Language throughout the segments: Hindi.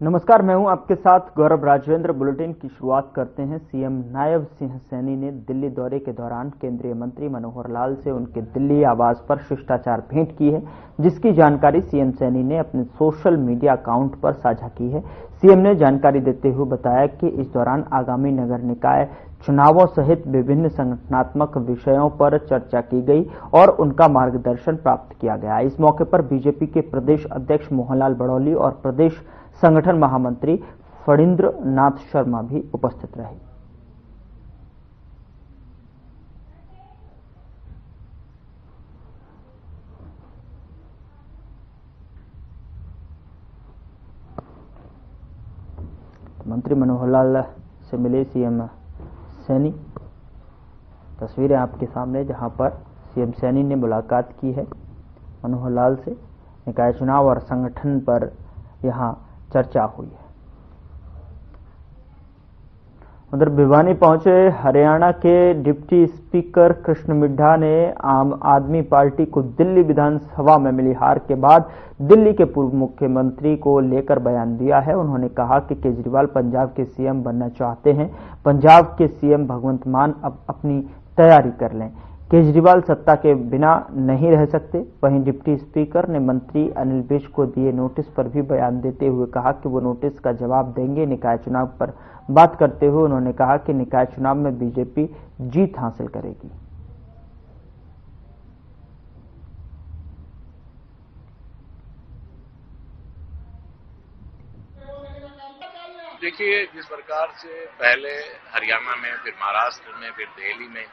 नमस्कार, मैं हूं आपके साथ गौरव राजवेंद्र। बुलेटिन की शुरुआत करते हैं। सीएम नायब सिंह सैनी ने दिल्ली दौरे के दौरान केंद्रीय मंत्री मनोहर लाल से उनके दिल्ली आवास पर शिष्टाचार भेंट की है, जिसकी जानकारी सीएम सैनी ने अपने सोशल मीडिया अकाउंट पर साझा की है। सीएम ने जानकारी देते हुए बताया कि इस दौरान आगामी नगर निकाय चुनावों सहित विभिन्न संगठनात्मक विषयों पर चर्चा की गई और उनका मार्गदर्शन प्राप्त किया गया। इस मौके पर बीजेपी के प्रदेश अध्यक्ष मोहनलाल बड़ौली और प्रदेश संगठन महामंत्री फणींद्र नाथ शर्मा भी उपस्थित रहे। मंत्री मनोहर लाल से मिले सीएम सैनी। तस्वीरें आपके सामने, जहां पर सीएम सैनी ने मुलाकात की है मनोहर लाल से। निकाय चुनाव और संगठन पर यहां चर्चा हुई है। उधर भिवानी पहुंचे हरियाणा के डिप्टी स्पीकर कृष्ण मिड्ढा ने आम आदमी पार्टी को दिल्ली विधानसभा में मिली हार के बाद दिल्ली के पूर्व मुख्यमंत्री को लेकर बयान दिया है। उन्होंने कहा कि केजरीवाल पंजाब के सीएम बनना चाहते हैं। पंजाब के सीएम भगवंत मान अब अपनी तैयारी कर लें। केजरीवाल सत्ता के बिना नहीं रह सकते। वहीं डिप्टी स्पीकर ने मंत्री अनिल विज को दिए नोटिस पर भी बयान देते हुए कहा कि वो नोटिस का जवाब देंगे। निकाय चुनाव पर बात करते हुए उन्होंने कहा कि निकाय चुनाव में बीजेपी जीत हासिल करेगी। देखिए, जिस प्रकार से पहले हरियाणा में, फिर महाराष्ट्र में, फिर दिल्ली में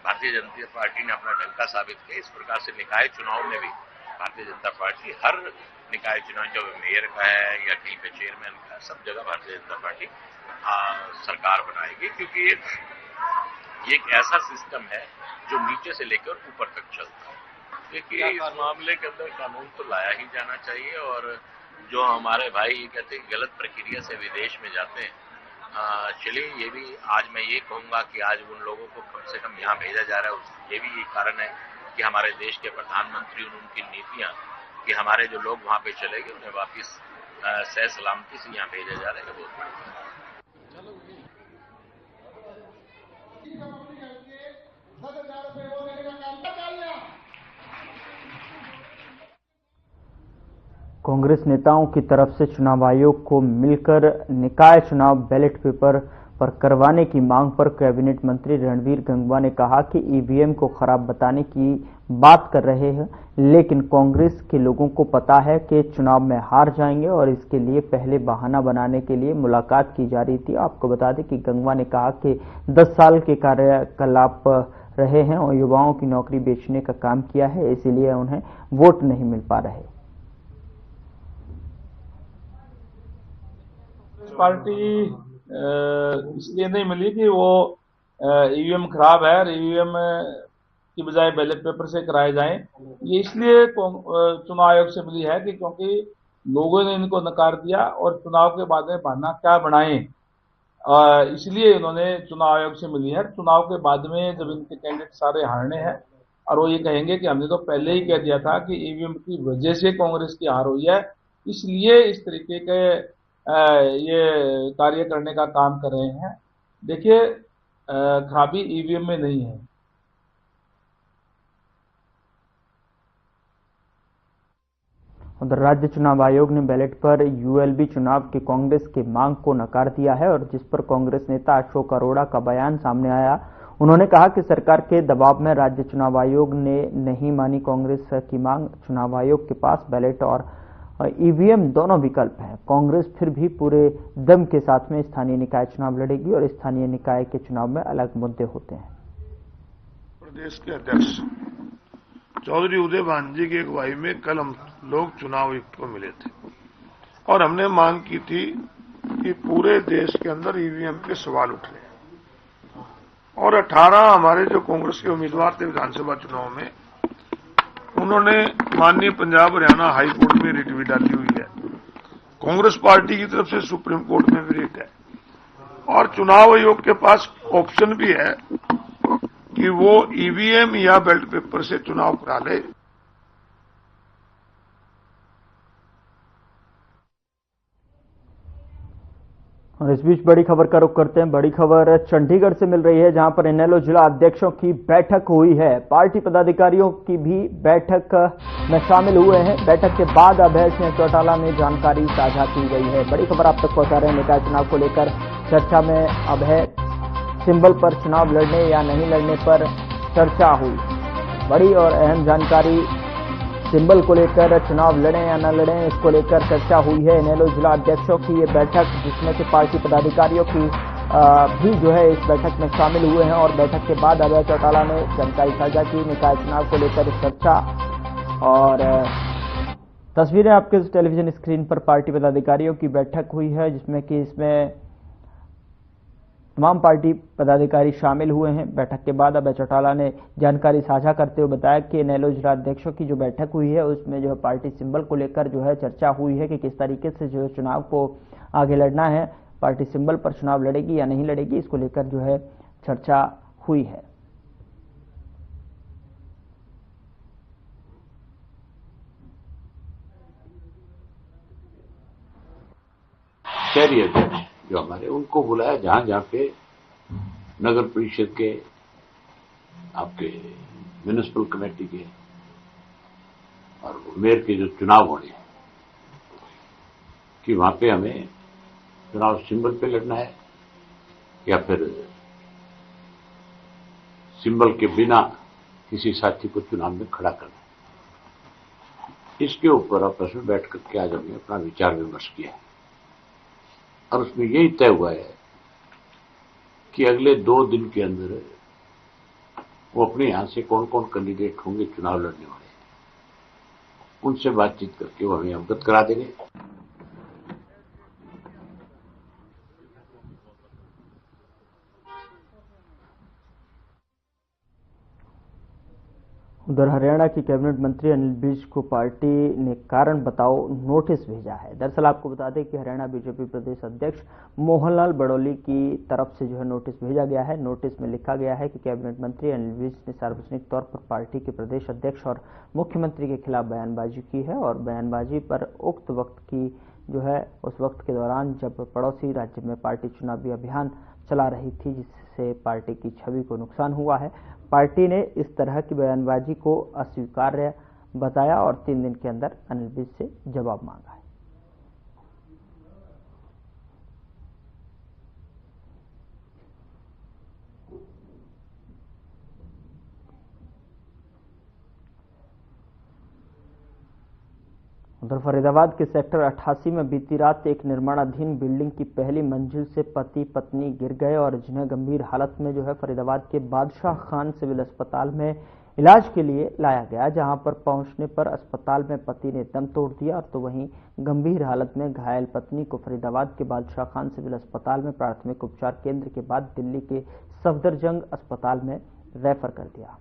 भारतीय जनता पार्टी ने अपना डंका साबित किया, इस प्रकार से निकाय चुनाव में भी भारतीय जनता पार्टी हर निकाय चुनाव, चाहे मेयर का है या कहीं पे चेयरमैन का है, सब जगह भारतीय जनता पार्टी सरकार बनाएगी, क्योंकि ये एक ऐसा सिस्टम है जो नीचे से लेकर ऊपर तक चलता है। देखिए, इस मामले के अंदर कानून तो लाया ही जाना चाहिए। और जो हमारे भाई ये कहते हैं गलत प्रक्रिया से विदेश में जाते हैं, चलिए, ये भी आज मैं ये कहूंगा कि आज उन लोगों को कम से कम यहाँ भेजा जा रहा है। ये भी कारण है कि हमारे देश के प्रधानमंत्री और उनकी नीतियां कि हमारे जो लोग वहां पे चले गए उन्हें वापिस सह सलामती से यहाँ भेजा जा रहा है। बहुत बढ़िया। कांग्रेस नेताओं की तरफ से चुनाव आयोग को मिलकर निकाय चुनाव बैलेट पेपर पर करवाने की मांग पर कैबिनेट मंत्री रणवीर गंगवा ने कहा कि ईवीएम को खराब बताने की बात कर रहे हैं, लेकिन कांग्रेस के लोगों को पता है कि चुनाव में हार जाएंगे और इसके लिए पहले बहाना बनाने के लिए मुलाकात की जा रही थी। आपको बता दें कि गंगवा ने कहा कि 10 साल के कार्यकलाप रहे हैं और युवाओं की नौकरी बेचने का काम किया है, इसीलिए उन्हें वोट नहीं मिल पा रहे। पार्टी इसलिए नहीं मिली कि वो ईवीएम खराब है और ईवीएम की बजाय बैलेट पेपर से कराए जाएं। ये इसलिए चुनाव आयोग से मिली है कि क्योंकि लोगों ने इनको नकार दिया और चुनाव के बाद में बहाना क्या बनाएं, इसलिए इन्होंने चुनाव आयोग से मिली है। चुनाव के बाद में जब इनके कैंडिडेट सारे हारने हैं और वो ये कहेंगे कि हमने तो पहले ही कह दिया था कि ईवीएम की वजह से कांग्रेस की हार हुई है, इसलिए इस तरीके के ये कार्य करने का काम कर रहे हैं। देखिए, खराबी ईवीएम में नहीं है। उधर राज्य चुनाव आयोग ने बैलेट पर यूएलबी चुनाव की कांग्रेस की मांग को नकार दिया है और जिस पर कांग्रेस नेता अशोक अरोड़ा का बयान सामने आया। उन्होंने कहा कि सरकार के दबाव में राज्य चुनाव आयोग ने नहीं मानी कांग्रेस की मांग। चुनाव आयोग के पास बैलेट और ईवीएम दोनों विकल्प हैं। कांग्रेस फिर भी पूरे दम के साथ में स्थानीय निकाय चुनाव लड़ेगी और स्थानीय निकाय के चुनाव में अलग मुद्दे होते हैं। प्रदेश के अध्यक्ष चौधरी उदय भान जी की अगुवाई में कल हम लोग चुनाव आयुक्त को मिले थे और हमने मांग की थी कि पूरे देश के अंदर ईवीएम के सवाल उठ रहे हैं और 18 हमारे जो कांग्रेस के उम्मीदवार थे विधानसभा चुनाव में, उन्होंने माननीय पंजाब हरियाणा हाई कोर्ट में रिट भी डाली हुई है। कांग्रेस पार्टी की तरफ से सुप्रीम कोर्ट में भी रिट है और चुनाव आयोग के पास ऑप्शन भी है कि वो ईवीएम या बैलेट पेपर से चुनाव करा ले। और इस बीच बड़ी खबर का रुख करते हैं। बड़ी खबर चंडीगढ़ से मिल रही है, जहां पर इनेलो जिला अध्यक्षों की बैठक हुई है। पार्टी पदाधिकारियों की भी बैठक में शामिल हुए हैं। बैठक के बाद अभय सिंह चौटाला ने जानकारी साझा की गई है। बड़ी खबर आप तक पहुंचा रहे हैं। निकाय चुनाव को लेकर चर्चा में अभय सिंबल पर चुनाव लड़ने या नहीं लड़ने पर चर्चा हुई। बड़ी और अहम जानकारी, सिंबल को लेकर चुनाव लड़ें या न लड़ें, इसको लेकर चर्चा हुई है। इनेलो जिला अध्यक्षों की ये बैठक, जिसमें से पार्टी पदाधिकारियों की भी जो है इस बैठक में शामिल हुए हैं। और बैठक के बाद अभय चौटाला ने जानकारी साझा की। निकाय चुनाव को लेकर चर्चा और तस्वीरें आपके टेलीविजन स्क्रीन पर पार्टी पदाधिकारियों की बैठक हुई है, जिसमें कि इसमें तमाम पार्टी पदाधिकारी शामिल हुए हैं। बैठक के बाद अभय चौटाला ने जानकारी साझा करते हुए बताया कि इनेलो जिला अध्यक्षों की जो बैठक हुई है उसमें जो है पार्टी सिंबल को लेकर जो है चर्चा हुई है कि किस तरीके से जो है चुनाव को आगे लड़ना है, पार्टी सिंबल पर चुनाव लड़ेगी या नहीं लड़ेगी, इसको लेकर जो है चर्चा हुई है। शहरी अध्यक्ष जो हमारे, उनको बुलाया जहां जहां पे नगर परिषद के, आपके म्युनिसिपल कमेटी के और मेयर के जो चुनाव होने हैं कि वहां पे हमें चुनाव सिंबल पे लड़ना है या फिर सिंबल के बिना किसी साथी को चुनाव में खड़ा करना है। इसके ऊपर आपस में बैठ करके आज हमने अपना विचार विमर्श किया है और उसमें यही तय हुआ है कि अगले 2 दिन के अंदर वो अपने यहां से कौन कौन कैंडिडेट होंगे चुनाव लड़ने वाले, उनसे बातचीत करके वो हमें अवगत करा देंगे। उधर हरियाणा की कैबिनेट मंत्री अनिल विज को पार्टी ने कारण बताओ नोटिस भेजा है। दरअसल आपको बता दें कि हरियाणा बीजेपी प्रदेश अध्यक्ष मोहनलाल बड़ौली की तरफ से जो है नोटिस भेजा गया है। नोटिस में लिखा गया है कि कैबिनेट मंत्री अनिल विज ने सार्वजनिक तौर पर पार्टी के प्रदेश अध्यक्ष और मुख्यमंत्री के खिलाफ बयानबाजी की है और बयानबाजी पर उक्त वक्त की जो है उस वक्त के दौरान जब पड़ोसी राज्य में पार्टी चुनावी अभियान चला रही थी, जिससे पार्टी की छवि को नुकसान हुआ है। पार्टी ने इस तरह की बयानबाजी को अस्वीकार्य बताया और 3 दिन के अंदर अनिल विज से जवाब मांगा है। उधर फरीदाबाद के सेक्टर 88 में बीती रात एक निर्माणाधीन बिल्डिंग की पहली मंजिल से पति पत्नी गिर गए और जिन्हें गंभीर हालत में जो है फरीदाबाद के बादशाह खान सिविल अस्पताल में इलाज के लिए लाया गया, जहां पर पहुंचने पर अस्पताल में पति ने दम तोड़ दिया और तो वहीं गंभीर हालत में घायल पत्नी को फरीदाबाद के बादशाह खान सिविल अस्पताल में प्राथमिक उपचार केंद्र के बाद दिल्ली के सफदरजंग अस्पताल में रेफर कर दिया।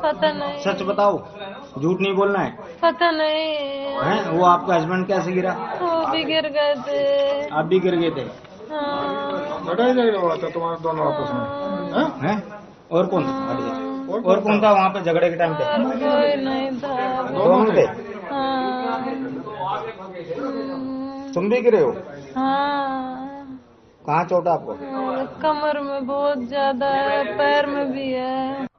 पता नहीं। सच बताओ, झूठ नहीं बोलना है। पता नहीं है वो आपका हस्बैंड कैसे गिरा? वो भी गिर गए थे। आप भी गिर गए थे? हाँ। लड़ाई झगड़ा हुआ था तुम्हारे दोनों आपस में? हैं? और कौन था? और कौन था वहाँ पे झगड़े के टाइम पे? कोई नहीं था। दोनों थे? हाँ। तुम भी गिरे हो? हाँ। कहाँ चोट आपको? कमर में बहुत ज्यादा है, पैर में भी है।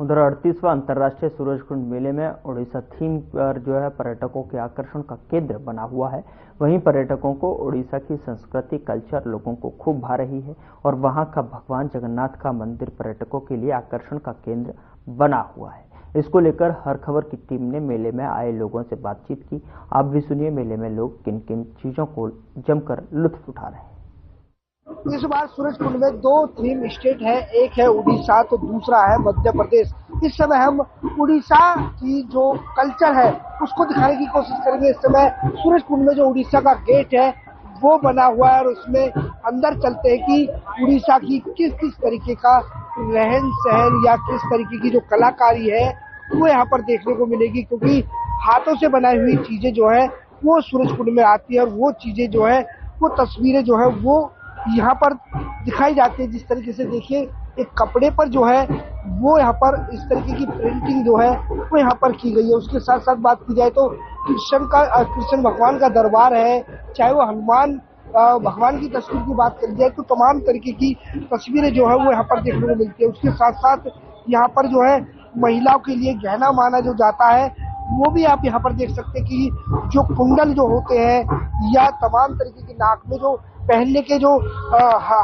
उधर 38वां अंतर्राष्ट्रीय सूरजकुंड मेले में उड़ीसा थीम पर जो है पर्यटकों के आकर्षण का केंद्र बना हुआ है। वहीं पर्यटकों को उड़ीसा की संस्कृति, कल्चर लोगों को खूब भा रही है और वहां का भगवान जगन्नाथ का मंदिर पर्यटकों के लिए आकर्षण का केंद्र बना हुआ है। इसको लेकर हर खबर की टीम ने मेले में आए लोगों से बातचीत की। आप भी सुनिए मेले में लोग किन किन चीजों को जमकर लुत्फ उठा रहे हैं। इस बार सूरजकुंड में 2 थीम स्टेट है, एक है उड़ीसा तो दूसरा है मध्य प्रदेश। इस समय हम उड़ीसा की जो कल्चर है उसको दिखाने की कोशिश करेंगे। इस समय सूरजकुंड में जो उड़ीसा का गेट है वो बना हुआ है और उसमें अंदर चलते हैं कि उड़ीसा की किस किस तरीके का रहन सहन या किस तरीके की जो कलाकारी है वो यहाँ पर देखने को मिलेगी, क्योंकि हाथों से बनाई हुई चीजें जो है वो सूरजकुंड में आती है और वो चीजें जो है वो तस्वीरें जो है वो यहाँ पर दिखाई जाती है। जिस तरीके से देखिए एक कपड़े पर जो है वो यहाँ पर इस तरीके की प्रिंटिंग जो है वो यहाँ पर की गई है। उसके साथ साथ बात की जाए तो कृष्ण भगवान का दरबार है, चाहे वो हनुमान भगवान की तस्वीर की बात करी जाए तो तमाम तरीके की तस्वीरें जो है वो यहाँ पर देखने को मिलती है। उसके साथ साथ यहाँ पर जो है महिलाओं के लिए गहना माना जो जाता है वो भी आप यहाँ पर देख सकते हैं कि जो कुंडल जो होते हैं या तमाम तरीके के नाक में जो पहनने के जो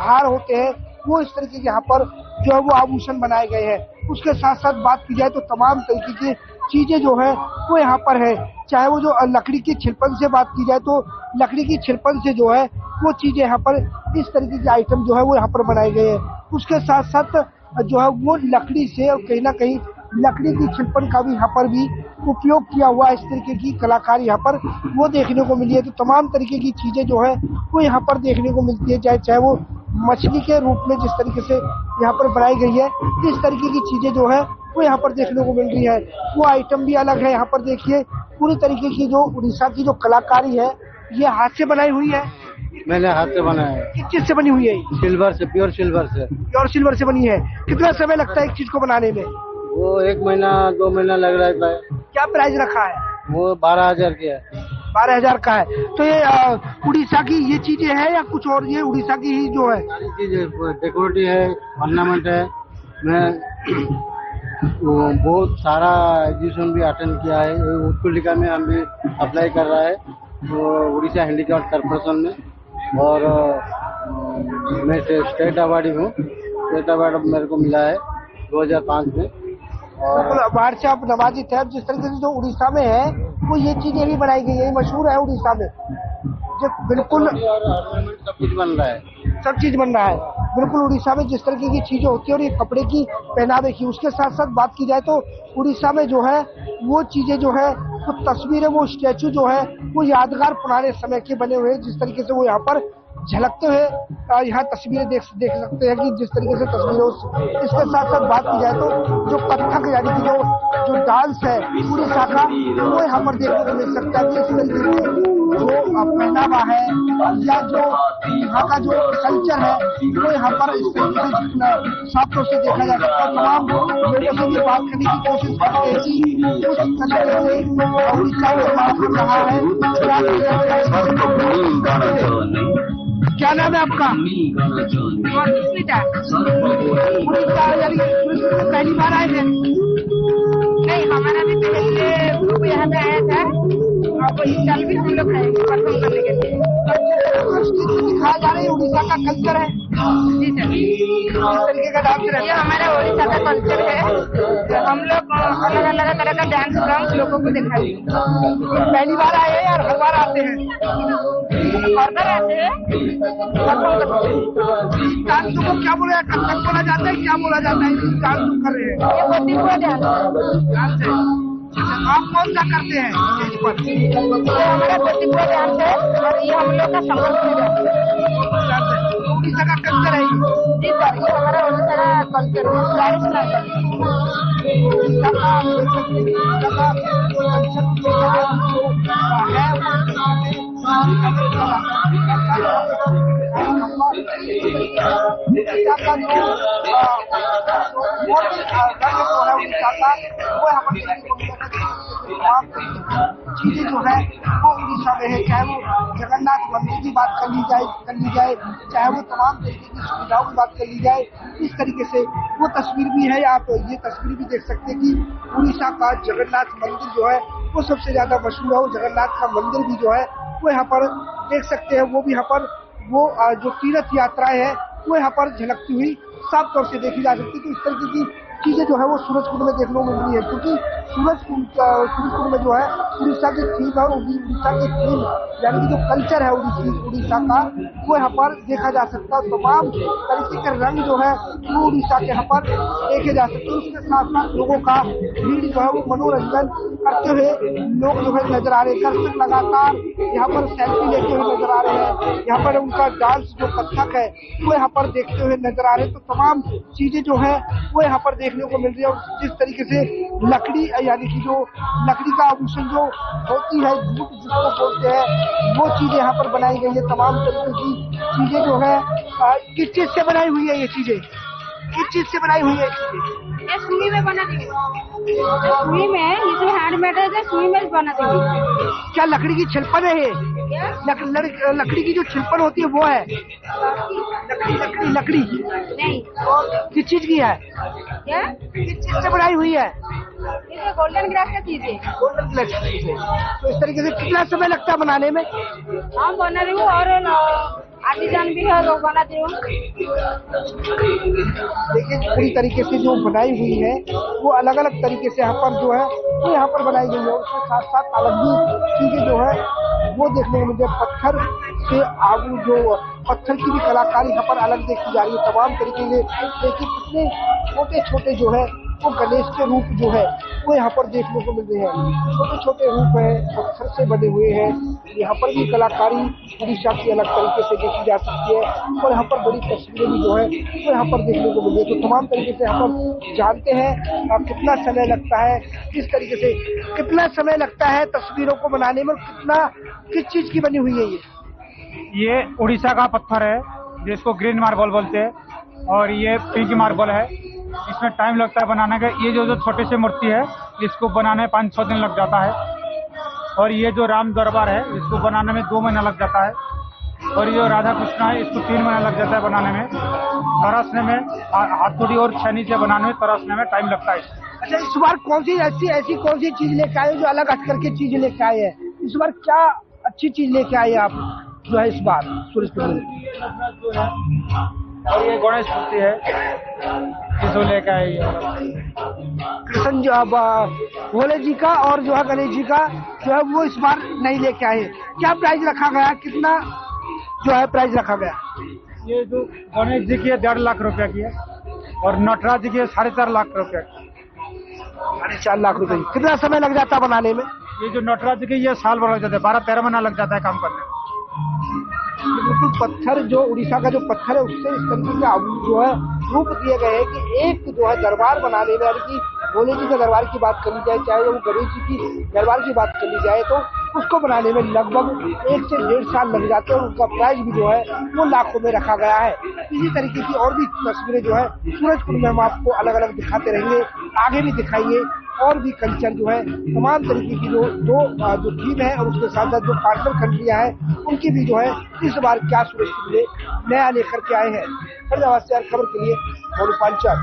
हार होते हैं वो इस तरीके के यहाँ पर जो है वो आभूषण बनाए गए हैं। उसके साथ साथ बात की जाए तो तमाम तरीके की चीजें जो है वो यहाँ पर है, चाहे वो जो लकड़ी की छिलपन से बात की जाए तो लकड़ी की छिलपन से जो है वो चीजें यहाँ पर इस तरीके के आइटम जो है वो यहाँ पर बनाए गए हैं। उसके साथ साथ जो है वो लकड़ी से और कहीं ना कहीं लकड़ी की छिलपन का भी यहाँ पर भी उपयोग किया हुआ इस तरीके की कलाकारी यहाँ पर वो देखने को मिली है। तो तमाम तरीके की चीजें जो है वो यहाँ पर देखने को मिलती है, चाहे वो मछली के रूप में जिस तरीके से यहाँ पर बनाई गई है इस तरीके की चीजें जो है वो यहाँ पर देखने को मिल रही है। वो आइटम भी अलग है। यहाँ पर देखिए पूरी तरीके की जो उड़ीसा की जो कलाकारी है ये हाथ से बनाई हुई है। मैंने हाथ से बनाया है। किस चीज से बनी हुई है? सिल्वर से, प्योर सिल्वर से। प्योर सिल्वर से बनी है। कितना समय लगता है एक चीज को बनाने में? वो 1 महीना 2 महीना लग रहा है। क्या प्राइस रखा है? वो 12,000 की है। 12,000 का है। तो ये उड़ीसा की ये चीजें है या कुछ और? ये उड़ीसा की ही जो है सारी चीजें डेकोरेटिव है, ऑर्नामेंट है। मैं बहुत सारा एग्जीबिशन भी अटेंड किया है। उत्कुलिका में हम भी अप्लाई कर रहा है तो उड़ीसा हैंडीक्राफ्ट कॉर्पोरेशन में, और मैं स्टेट अवार्डी हूँ। स्टेट अवार्ड मेरे को मिला है 2005 में। और अवार्ड से आप नवाजित है। जिस तरीके से जो उड़ीसा में है वो ये चीजें भी बनाई गई है, मशहूर है उड़ीसा में। जो बिल्कुल सब चीज बन रहा है, सब चीज बन रहा है बिल्कुल उड़ीसा में जिस तरीके की चीजें होती है और ये कपड़े की पहनावे की। उसके साथ साथ बात की जाए तो उड़ीसा में जो है वो चीजें जो है वो तस्वीरें, वो स्टैचू जो है वो यादगार पुराने समय के बने हुए हैं। जिस तरीके से वो यहाँ पर झलकते हुए यहाँ तस्वीरें देख सकते हैं कि जिस तरीके से तस्वीरें। इसके साथ साथ बात की जाए तो जो कथक यानी कि जो डांस है उड़ीसा का वो यहाँ पर देखने को मिल सकता है। किस तरीके से जो पहनावा है या जो यहाँ का जो कल्चर है वो यहाँ पर इस तरीके से शॉप्टों से देखा जा सकता है। तमाम लोगों से भी बात करने की कोशिश करते हैं कि उस तरीके से उड़ीसा में बात रहा है। क्या नाम है आपका? उड़ीसा यानी पहली बार आए थे? नहीं, हमारा भी पहले ग्रुप यहाँ पे आया था। अब इस साल भी हम लोग आएंगे परफॉर्म करने के लिए। दिखाया जा रहा है उड़ीसा का कल्चर है। जी सर, इस तरीके का डांस है। ये हमारा उड़ीसा का कल्चर है। हम लोग अलग अलग तरह का डांस फॉर्म लोगों को दिखाएंगे। पहली बार आए हैं और हर बार आते हैं? हर बार आते हैं परफॉर्म करते हैं। डांस को क्या बोला जाता है? कथक बोला जाता है? क्या बोला जाता है डांस कर रहे हैं? ये गोतीपुरा डांस है। आप कौन सा करते हैं स्टेज पर? ये हमारा गोतीपुरा डांस है और ये हम लोग का संबलपुरी डांस है। उड़ीसा का कल्चर है। जी सर, ये हमारा उड़ीसा का कल्चर है, ट्रेडिशनल चीजें जो है वो उड़ीसा में है। चाहे वो जगन्नाथ मंदिर की बात कर ली जाए, चाहे वो तमाम तरीके की सुविधाओं की बात कर ली जाए, इस तरीके से वो तस्वीर भी है। आप ये तस्वीर भी देख सकते हैं कि उड़ीसा का जगन्नाथ मंदिर जो है वो सबसे ज्यादा मशहूर है। वो जगन्नाथ का मंदिर भी जो है वो यहाँ पर देख सकते हैं। वो भी यहाँ पर वो जो तीर्थ यात्राएं है वो यहाँ पर झलकती हुई साफ तौर से देखी जा सकती है। तो इस तरीके की चीजें जो है वो सूरजकुंड में देखने को मिल रही है, क्योंकि सूरजकुंड में जो है उड़ीसा की थीम और उड़ीसा की थीम यानी कि जो कल्चर है उड़ीसा का वो यहाँ पर देखा जा सकता है। तमाम तरीके के रंग जो है वो उड़ीसा के यहाँ पर देखे जा सकते हैं। उसके साथ साथ लोगों का भीड़ जो है वो मनोरंजन करते हुए लोग जो है नजर आ रहे हैं। दर्शक लगातार यहाँ पर सेल्फी लेते हुए नजर आ रहे हैं। यहाँ पर उनका डांस जो कथक है वो यहाँ पर देखते हुए नजर आ रहे हैं। तो तमाम चीजें जो है वो यहाँ पर देखने को मिल रही है। और जिस तरीके से लकड़ी यानी कि जो लकड़ी का आभूषण जो होती है जिसको बोलते हैं वो चीजें यहाँ पर बनाई गई है। तमाम तरीके की चीजें जो है किस चीज से बनाई हुई है ये चीजें, किस चीज से बनाई हुई है ये सुई में बना दी, सुई में ये जो हैंडमेड है सुई में बना दी। क्या लकड़ी की छिलपन है ये? लकड़ी की जो छिलपन होती है वो है? लकड़ी नहीं। किस चीज की है? क्या किस चीज से बनाई हुई है? ये गोल्डन ग्रास का चीज है। गोल्डन ग्रास की चीज है। तो इस तरीके से कितना समय लगता है बनाने में? हम बना रही हूँ और आर्टिजन भी है लोग बनाते हूँ। देखिए पूरी तरीके से जो बनाई हुई है वो अलग अलग तरीके से यहाँ पर जो है वो यहाँ पर बनाई गई है। उसके साथ साथ अलग भी चीजें जो है वो देखने को मिलती है। पत्थर से आगू जो पत्थर की भी कलाकारी यहाँ पर अलग देखी जा रही है। तमाम तरीके से देखिए कितने छोटे छोटे जो है वो गणेश के रूप जो है वो यहाँ पर देखने को मिल रहे हैं। छोटे छोटे रूप है, पत्थर से बने हुए हैं। यहाँ पर भी कलाकारी उड़ीसा की अलग तरीके से देखी जा सकती है। और यहाँ पर बड़ी तस्वीरें भी जो है वो यहाँ पर देखने को मिल रही है। तो तमाम तरीके से यहाँ पर जानते हैं कितना समय लगता है, किस तरीके से कितना समय लगता है तस्वीरों को बनाने में, किस चीज की बनी हुई है ये उड़ीसा का पत्थर है जिसको ग्रीन मार्बल बोलते हैं और ये पिंक मार्बल है। इसमें टाइम लगता है बनाने का। ये जो छोटी सी मूर्ति है इसको बनाने में 5-6 दिन लग जाता है। और ये जो राम दरबार है इसको बनाने में 2 महीना लग जाता है। और ये जो राधा कृष्णा है इसको 3 महीना लग जाता है बनाने में। तराशने में हाथोड़ी और छेनी से बनाने में तराशने में टाइम लगता है। अच्छा, इस बार कौन सी ऐसी कौन सी चीज लेके आए जो अलग हट करके चीज लेके आए हैं? इस बार क्या अच्छी चीज लेके आए आप जो है इस बार सूरजकुंड में? और ये गणेश मूर्ति है इसको लेके आए कृष्ण जी भोले जी का और जो है गणेश जी का जो है वो इस बार नहीं लेके आए। क्या प्राइस रखा गया, कितना जो है प्राइस रखा गया? ये जो गणेश जी की है 1.5 लाख रुपया की है और नटराज जी की है 4.5 लाख रुपया की। 4.5 लाख रुपए। कितना समय लग जाता है बनाने में? ये जो नटराज जी की ये साल भर लग जाता है, 12-13 महीना लग जाता है काम करने में। बिल्कुल पत्थर जो उड़ीसा का जो पत्थर है उससे इस तरीके के जो है रूप दिए गए हैं कि एक जो है दरबार बनाने में, यानी कि भोले जी के दरबार की बात करी जाए, चाहे वो गणेश जी की दरबार की बात करी जाए, तो उसको बनाने में लगभग 1 से 1.5 साल लग जाते हैं। और उनका प्राइस भी जो है वो लाखों में रखा गया है। इसी तरीके की और भी तस्वीरें जो है सूरजकुंड में हम आपको अलग अलग दिखाते रहेंगे, आगे भी दिखाएंगे। और भी कल्चर जो है तमाम तरीके की जो थीम है और उसके साथ साथ जो पार्टनर कंट्रियां हैं उनकी भी जो है इस बार क्या सूरजकुंड में नया लेकर के आए हैं। फरीदाबाद से खबर के लिए मोनू पांचाल।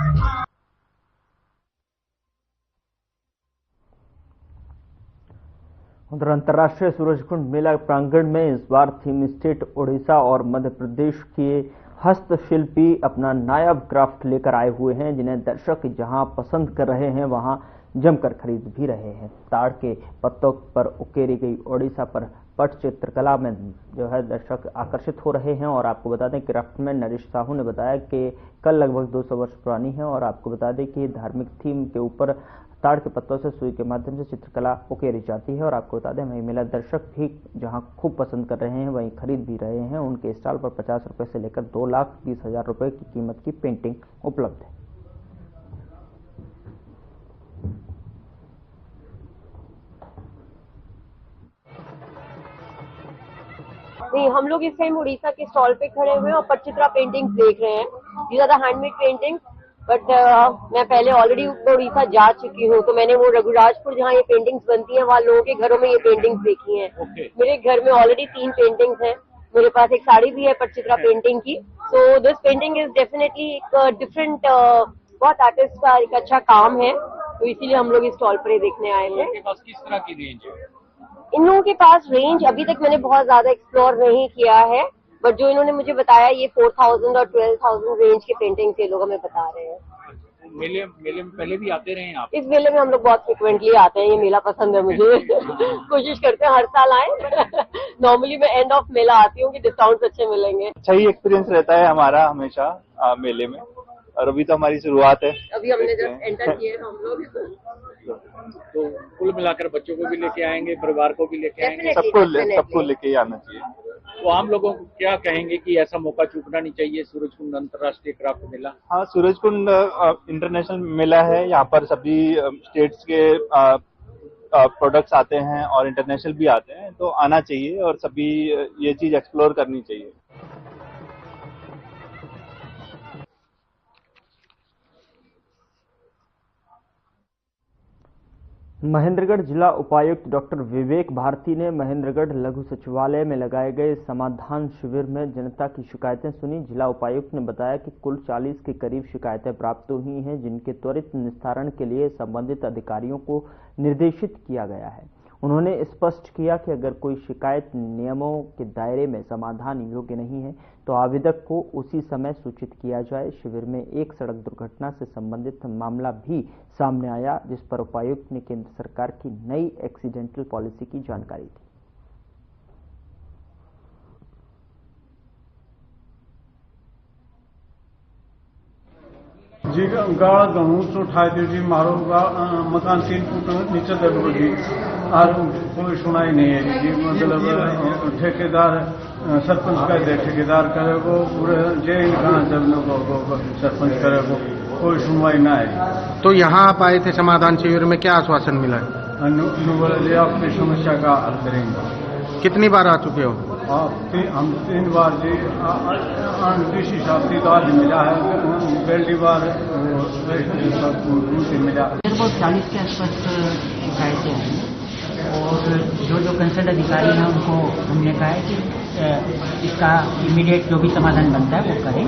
उधर अंतर्राष्ट्रीय सूरजकुंड मेला प्रांगण में इस बार थीम स्टेट ओडिशा और मध्य प्रदेश के हस्तशिल्पी अपना नायाब क्राफ्ट लेकर आए हुए हैं, जिन्हें दर्शक जहां पसंद कर रहे हैं वहां जमकर खरीद भी रहे हैं। ताड़ के पत्तों पर उकेरी गई ओडिशा पर पट चित्रकला में जो है दर्शक आकर्षित हो रहे हैं। और आपको बता दें क्राफ्टमैन नरेश साहू ने बताया कि कल लगभग 200 वर्ष पुरानी है। और आपको बता दें कि धार्मिक थीम के ऊपर ताड़ के पत्तों से सुई के माध्यम से चित्रकला उकेरी जाती है। और आपको बता दें वहीं मेला दर्शक भी जहां खूब पसंद कर रहे हैं वहीं खरीद भी रहे हैं। उनके स्टॉल पर 50 रुपए से लेकर 2,20,000 रुपए की कीमत की पेंटिंग उपलब्ध है। नहीं, हम लोग इस टाइम उड़ीसा के स्टॉल पे खड़े हुए हैं और पटचित्रा पेंटिंग्स देख रहे हैं। These are the handmade paintings. But मैं पहले ऑलरेडी उड़ीसा जा चुकी हूँ, तो मैंने वो रघुराजपुर जहाँ ये पेंटिंग्स बनती हैं वहाँ लोगों के घरों में ये पेंटिंग्स देखी हैं। मेरे घर में ऑलरेडी 3 पेंटिंग्स हैं। मेरे पास एक साड़ी भी है पटचित्रा पेंटिंग की। So this painting is definitely एक डिफरेंट, बहुत आर्टिस्ट का एक अच्छा काम है, तो इसीलिए हम लोग इस स्टॉल पर ही देखने आए थे। किस तरह की रेंज है इन लोगों के पास? रेंज अभी तक मैंने बहुत ज्यादा एक्सप्लोर नहीं किया है, बट जो इन्होंने मुझे बताया ये 4,000 और 12,000 रेंज के पेंटिंग्स ये लोग हमें बता रहे हैं। मेले में पहले भी आते रहे हैं आप? इस मेले में हम लोग बहुत फ्रिक्वेंटली आते हैं, ये मेला पसंद है मुझे। कोशिश करते हैं हर साल आए। नॉर्मली मैं एंड ऑफ मेला आती हूँ कि डिस्काउंट्स अच्छे मिलेंगे। अच्छा ही एक्सपीरियंस रहता है हमारा हमेशा मेले में, और अभी तो हमारी शुरुआत है, अभी हमने जब एंटर किए हम लोग। तो कुल मिलाकर बच्चों को भी लेके आएंगे, परिवार को भी लेके आएंगे, सबको लेके ही आना चाहिए। तो आम लोगों को क्या कहेंगे कि ऐसा मौका चूकना नहीं चाहिए सूरजकुंड अंतर्राष्ट्रीय क्राफ्ट मेला? हाँ, सूरजकुंड इंटरनेशनल मेला है, यहाँ पर सभी स्टेट्स के प्रोडक्ट्स आते हैं और इंटरनेशनल भी आते हैं, तो आना चाहिए और सभी ये चीज एक्सप्लोर करनी चाहिए। महेंद्रगढ़ जिला उपायुक्त डॉक्टर विवेक भारती ने महेंद्रगढ़ लघु सचिवालय में लगाए गए समाधान शिविर में जनता की शिकायतें सुनी। जिला उपायुक्त ने बताया कि कुल 40 के करीब शिकायतें प्राप्त हुई हैं, जिनके त्वरित निस्तारण के लिए संबंधित अधिकारियों को निर्देशित किया गया है। उन्होंने स्पष्ट किया कि अगर कोई शिकायत नियमों के दायरे में समाधान योग्य नहीं है तो आवेदक को उसी समय सूचित किया जाए। शिविर में एक सड़क दुर्घटना से संबंधित मामला भी सामने आया, जिस पर उपायुक्त ने केंद्र सरकार की नई एक्सीडेंटल पॉलिसी की जानकारी दी। जी गाड़ गहूँ तो उठाए दी जी, मारो मकान 3 फुट नीचे दबो जी, और कोई सुनाई नहीं है जी। मतलब ठेकेदार सरपंच कह दे, ठेकेदार करे वो पूरे जे कहाँ जब सरपंच करे वो कोई सुनवाई ना है। तो यहाँ आप आए थे समाधान शिविर में, क्या आश्वासन मिला है? बोले आपकी समस्या का हल करेंगे। कितनी बार आ चुके हो? हम 3 बार जी, डीसी साहब की तो आज मिला है, पहली बार मिला। 40 के आसपास शिकायतें आई और जो कंसर्न अधिकारी हैं उनको हमने कहा है कि इसका इमीडिएट जो भी समाधान बनता है वो करें,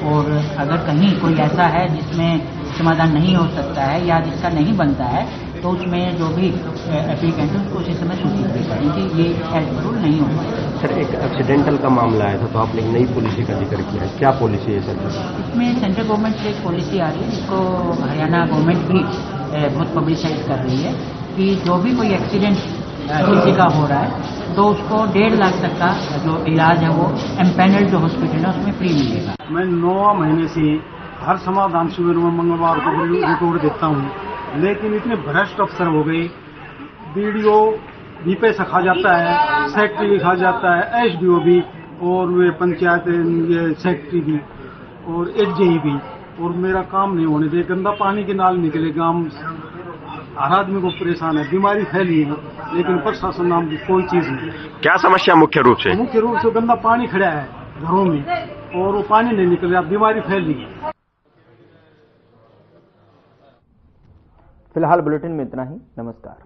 और अगर कहीं कोई ऐसा है जिसमें समाधान नहीं हो सकता है या जिसका नहीं बनता है तो उसमें जो भी एप्लीकेंट है उसको उसी समय सूचित भी करें कि ये एज रूल नहीं होगा। सर, एक एक्सीडेंटल का मामला आया था तो आपने एक नई पॉलिसी का जिक्र किया है, क्या पॉलिसी है सर? इसमें सेंट्रल गवर्नमेंट से एक पॉलिसी आ रही है जिसको हरियाणा गवर्नमेंट भी बहुत पब्लिसाइज कर रही है कि जो भी कोई एक्सीडेंट किसी का हो रहा है तो उसको 1.5 लाख तक का जो इलाज है वो एम्पैनल्ड जो हॉस्पिटल है उसमें फ्री मिलेगा। मैं 9 महीने से हर समाधान शिविर में मंगलवार को रिपोर्ट देता हूँ, लेकिन इतने भ्रष्ट अफसर हो गए, बीडीओ भी पैसा खा जाता है, सेक्रेटरी भी खा जाता है, एसडीओ भी, और वे पंचायत ये सेक्रेटरी भी और एसजेई भी, और मेरा काम नहीं होने दे। गंदा पानी के नाल निकले, गांव हर आदमी को परेशान है, बीमारी फैली है, लेकिन प्रशासन नाम की कोई चीज नहीं। क्या समस्या मुख्य रूप से? मुख्य रूप से गंदा पानी खड़ा है घरों में और वो पानी नहीं निकल रहा, बीमारी फैल रही है। फिलहाल बुलेटिन में इतना ही। नमस्कार।